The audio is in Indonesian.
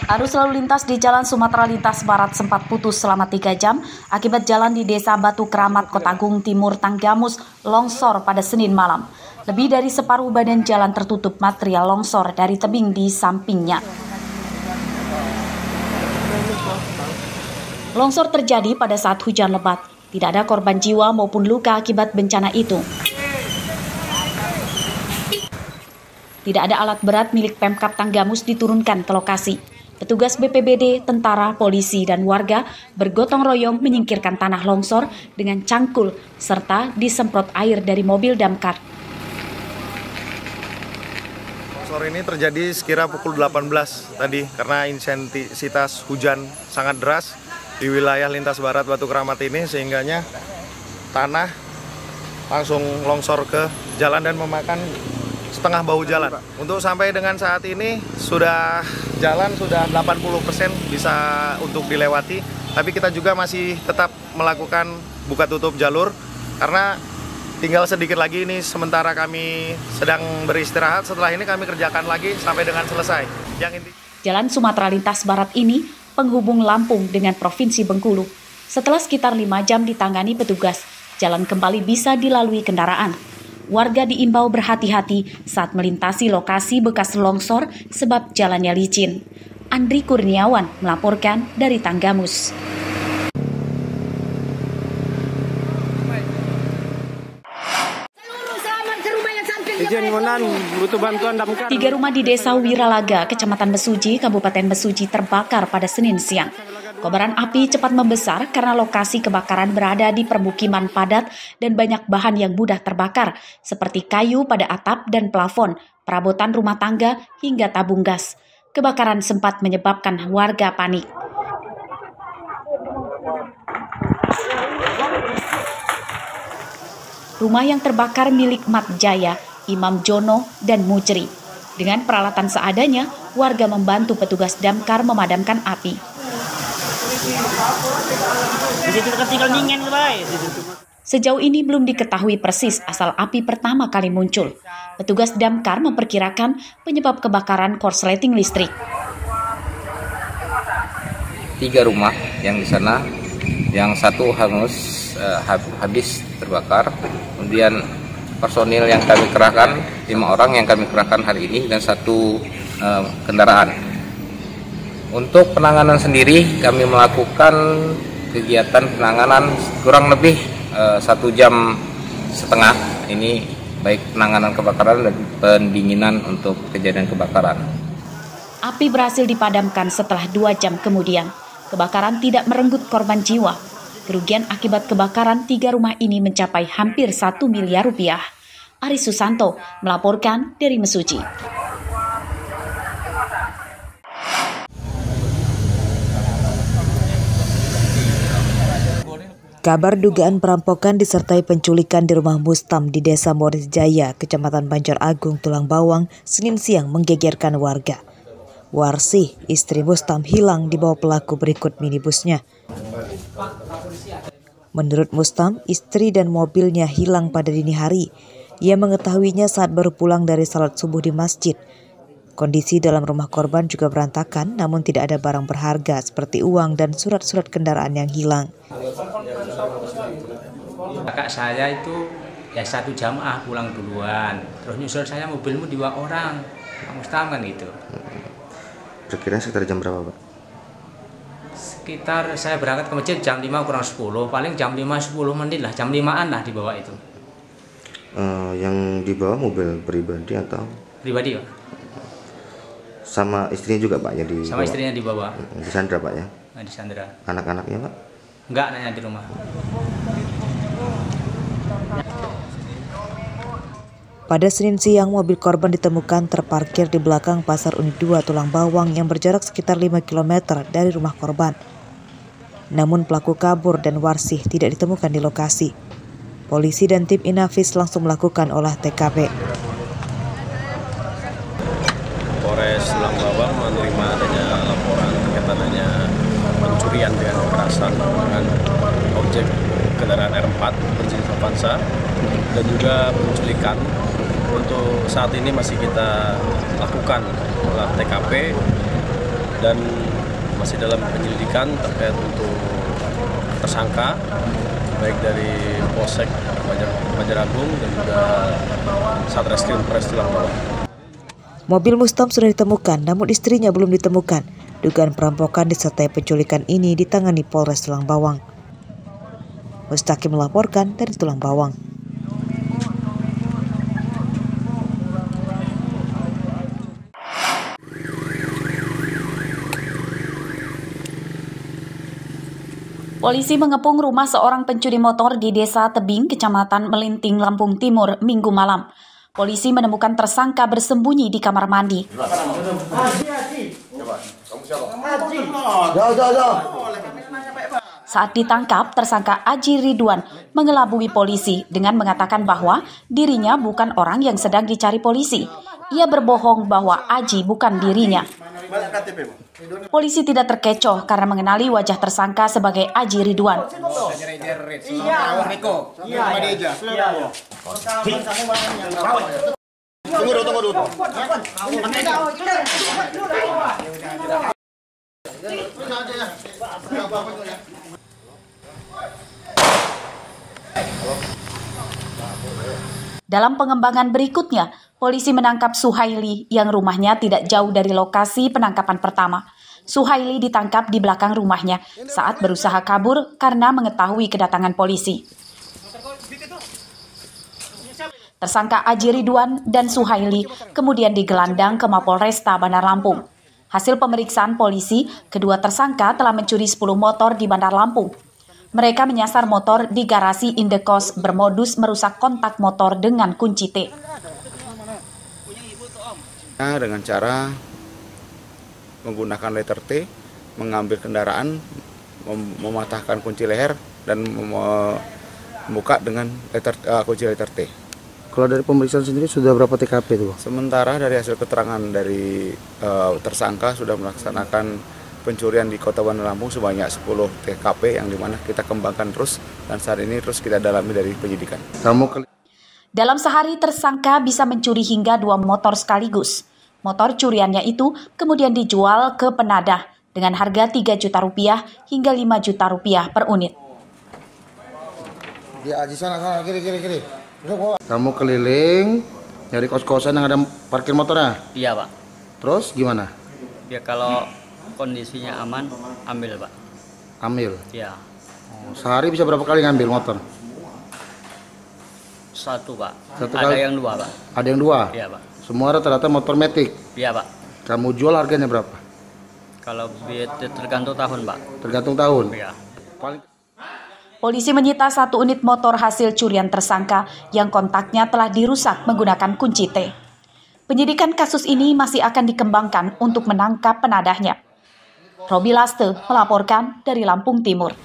Arus lalu lintas di Jalan Sumatera Lintas Barat sempat putus selama 3 jam akibat jalan di Desa Batu Keramat, Kota Agung Timur, Tanggamus longsor pada Senin malam. Lebih dari separuh badan jalan tertutup material longsor dari tebing di sampingnya. Longsor terjadi pada saat hujan lebat. Tidak ada korban jiwa maupun luka akibat bencana itu. Tidak ada alat berat milik Pemkab Tanggamus diturunkan ke lokasi. Petugas BPBD, tentara, polisi, dan warga bergotong royong menyingkirkan tanah longsor dengan cangkul serta disemprot air dari mobil damkar. Longsor ini terjadi sekira pukul 18 tadi karena intensitas hujan sangat deras di wilayah lintas barat Batu Keramat ini, sehingganya tanah langsung longsor ke jalan dan memakan setengah bahu jalan. Untuk sampai dengan saat ini jalan sudah 80% bisa untuk dilewati, tapi kita juga masih tetap melakukan buka tutup jalur karena tinggal sedikit lagi ini sementara kami sedang beristirahat. Setelah ini kami kerjakan lagi sampai dengan selesai. Jalan Sumatera Lintas Barat ini penghubung Lampung dengan Provinsi Bengkulu. Setelah sekitar 5 jam ditangani petugas, jalan kembali bisa dilalui kendaraan. Warga diimbau berhati-hati saat melintasi lokasi bekas longsor sebab jalannya licin. Andri Kurniawan melaporkan dari Tanggamus. Tiga rumah di Desa Wiralaga, Kecamatan Mesuji, Kabupaten Mesuji terbakar pada Senin siang. Kobaran api cepat membesar karena lokasi kebakaran berada di permukiman padat dan banyak bahan yang mudah terbakar, seperti kayu pada atap dan plafon, perabotan rumah tangga, hingga tabung gas. Kebakaran sempat menyebabkan warga panik. Rumah yang terbakar milik Mat Jaya, Imam Jono, dan Mujri. Dengan peralatan seadanya, warga membantu petugas damkar memadamkan api. Sejauh ini belum diketahui persis asal api pertama kali muncul. Petugas damkar memperkirakan penyebab kebakaran korsleting listrik. 3 rumah yang di sana, yang satu habis terbakar. Kemudian personil yang kami kerahkan 5 orang yang kami kerahkan hari ini dan 1 kendaraan. Untuk penanganan sendiri kami melakukan kegiatan penanganan kurang lebih 1,5 jam. Ini baik penanganan kebakaran dan pendinginan untuk kejadian kebakaran. Api berhasil dipadamkan setelah 2 jam kemudian. Kebakaran tidak merenggut korban jiwa. Kerugian akibat kebakaran 3 rumah ini mencapai hampir 1 miliar rupiah. Aris Susanto melaporkan dari Mesuji. Kabar dugaan perampokan disertai penculikan di rumah Mustam di Desa Moris Jaya, Kecamatan Banjar Agung, Tulang Bawang, Senin siang menggegerkan warga. Warsih, istri Mustam, hilang dibawa pelaku berikut minibusnya. Menurut Mustam, istri dan mobilnya hilang pada dini hari. Ia mengetahuinya saat baru pulang dari salat subuh di masjid. Kondisi dalam rumah korban juga berantakan, namun tidak ada barang berharga seperti uang dan surat-surat kendaraan yang hilang. Kakak saya itu ya 1 jamaah pulang duluan, terus nyusul saya mobilmu 2 orang, kamu tahu kan itu. Kira-kira sekitar jam berapa, Pak? Sekitar saya berangkat ke masjid jam 5 kurang 10, paling jam 5-10 menit lah, jam 5-an lah dibawa itu. Yang dibawa mobil pribadi atau? Pribadi, Pak. Sama istrinya juga, Pak, ya dibawa? Sama istrinya dibawa. Di Sandra, Pak, ya? Di Sandra. Anak-anaknya, Pak? Enggak, nanya di rumah. Pada Senin siang, mobil korban ditemukan terparkir di belakang Pasar Unit 2 Tulang Bawang yang berjarak sekitar 5 km dari rumah korban. Namun pelaku kabur dan Warsih tidak ditemukan di lokasi. Polisi dan tim Inafis langsung melakukan olah TKP. Polres Tulang Bawang menerima adanya laporan terkait adanya pencurian dengan kekerasan dengan objek kendaraan R4 berjenis Avanza dan juga penculikan. Untuk saat ini masih kita lakukan olah TKP dan masih dalam penyelidikan terkait untuk tersangka baik dari Polsek Banjaragung dan juga Satreskrim Polres Tulang Bawang. Mobil Mustam sudah ditemukan, namun istrinya belum ditemukan. Dugaan perampokan disertai penculikan ini ditangani Polres Tulang Bawang. Mustaqim melaporkan dari Tulang Bawang. Polisi mengepung rumah seorang pencuri motor di Desa Tebing, Kecamatan Melinting, Lampung Timur, Minggu malam. Polisi menemukan tersangka bersembunyi di kamar mandi. Saat ditangkap, tersangka Aji Ridwan mengelabui polisi dengan mengatakan bahwa dirinya bukan orang yang sedang dicari polisi. Ia berbohong bahwa Aji bukan dirinya. Polisi tidak terkecoh karena mengenali wajah tersangka sebagai Aji Ridwan. Dalam pengembangan berikutnya, polisi menangkap Suhaili yang rumahnya tidak jauh dari lokasi penangkapan pertama. Suhaili ditangkap di belakang rumahnya saat berusaha kabur karena mengetahui kedatangan polisi. Tersangka Aji Ridwan dan Suhaili kemudian digelandang ke Mapolresta Bandar Lampung. Hasil pemeriksaan polisi, kedua tersangka telah mencuri 10 motor di Bandar Lampung. Mereka menyasar motor di garasi Indekos bermodus merusak kontak motor dengan kunci T. Dengan cara menggunakan letter T, mengambil kendaraan, mematahkan kunci leher, dan membuka dengan kunci letter T. Kalau dari pemeriksaan sendiri sudah berapa TKP itu? Sementara dari hasil keterangan dari tersangka sudah melaksanakan pencurian di Kota Bandar Lampung sebanyak 10 TKP yang dimana kita kembangkan terus dan saat ini terus kita dalami dari penyidikan. Dalam sehari tersangka bisa mencuri hingga 2 motor sekaligus. Motor curiannya itu kemudian dijual ke penadah dengan harga Rp3 juta hingga Rp5 juta per unit. Kiri. Kamu keliling nyari kos-kosan yang ada parkir motornya? Iya, Pak. Terus gimana? Ya kalau kondisinya aman, ambil, Pak. Ambil? Iya. Sehari bisa berapa kali ngambil motor? 1, Pak. Ada kali. Yang 2, Pak. Ada yang 2? Iya, Pak. Semua rata-rata motor matic? Iya, Pak. Kamu jual harganya berapa? Kalau tergantung tahun, Pak. Tergantung tahun? Iya. Polisi menyita 1 unit motor hasil curian tersangka yang kontaknya telah dirusak menggunakan kunci T. Penyidikan kasus ini masih akan dikembangkan untuk menangkap penadahnya. Robi Laste melaporkan dari Lampung Timur.